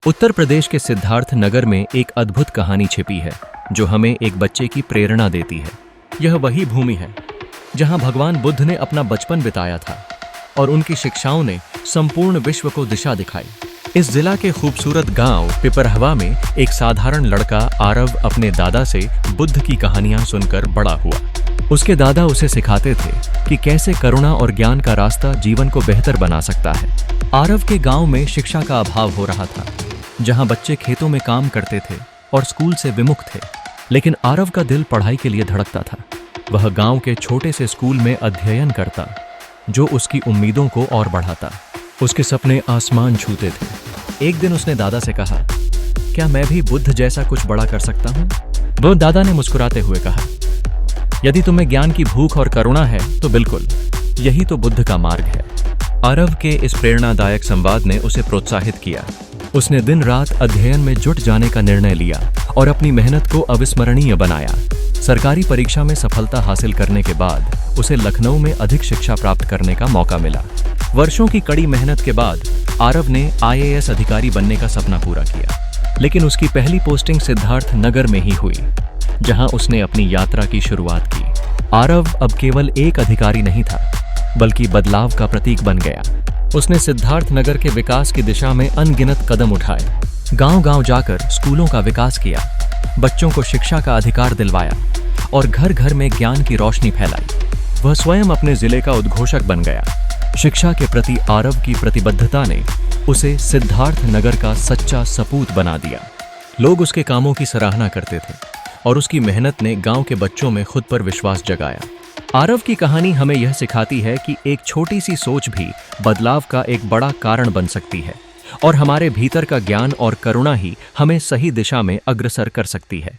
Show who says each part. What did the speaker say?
Speaker 1: उत्तर प्रदेश के सिद्धार्थ नगर में एक अद्भुत कहानी छिपी है जो हमें एक बच्चे की प्रेरणा देती है। यह वही भूमि है जहां भगवान बुद्ध ने अपना बचपन बिताया था और उनकी शिक्षाओं ने संपूर्ण विश्व को दिशा दिखाई। इस जिला के खूबसूरत गांव पिपरहवा में एक साधारण लड़का आरव अपने दादा से बुद्ध की कहानियां सुनकर बड़ा हुआ। उसके दादा उसे सिखाते थे कि कैसे करुणा और ज्ञान का रास्ता जीवन को बेहतर बना सकता है। आरव के गांव में शिक्षा का अभाव हो रहा था, जहां बच्चे खेतों में काम करते थे और स्कूल से विमुख थे। लेकिन आरव का दिल पढ़ाई के लिए धड़कता था। वह गांव के छोटे से स्कूल में अध्ययन करता, जो उसकी उम्मीदों को और बढ़ाता। उसके सपने आसमान छूते थे। एक दिन उसने दादा से कहा, क्या मैं भी बुद्ध जैसा कुछ बड़ा कर सकता हूँ? वो दादा ने मुस्कुराते हुए कहा, यदि तुम्हें ज्ञान की भूख और करुणा है तो बिल्कुल, यही तो बुद्ध का मार्ग है। आरव के इस प्रेरणादायक संवाद ने उसे प्रोत्साहित किया। उसने दिन रात अध्ययन में जुट जाने का निर्णय लिया और अपनी मेहनत को अविस्मरणीय बनाया। सरकारी परीक्षा में सफलता हासिल करने के बाद उसे लखनऊ में अधिक शिक्षा प्राप्त करने का मौका मिला। वर्षों की कड़ी मेहनत के बाद आरव ने IAS अधिकारी बनने का सपना पूरा किया। लेकिन उसकी पहली पोस्टिंग सिद्धार्थ नगर में ही हुई, जहां उसने अपनी यात्रा की शुरुआत की। आरव अब केवल एक अधिकारी नहीं था, बल्कि बदलाव का प्रतीक बन गया। उसने सिद्धार्थ नगर के विकास की दिशा में अनगिनत कदम उठाए। गांव-गांव जाकर स्कूलों का विकास किया, बच्चों को शिक्षा का अधिकार दिलवाया और घर घर में ज्ञान की रोशनी फैलाई। वह स्वयं अपने जिले का उद्घोषक बन गया। शिक्षा के प्रति आरव की प्रतिबद्धता ने उसे सिद्धार्थ नगर का सच्चा सपूत बना दिया। लोग उसके कामों की सराहना करते थे और उसकी मेहनत ने गांव के बच्चों में खुद पर विश्वास जगाया। आरव की कहानी हमें यह सिखाती है कि एक छोटी सी सोच भी बदलाव का एक बड़ा कारण बन सकती है और हमारे भीतर का ज्ञान और करुणा ही हमें सही दिशा में अग्रसर कर सकती है।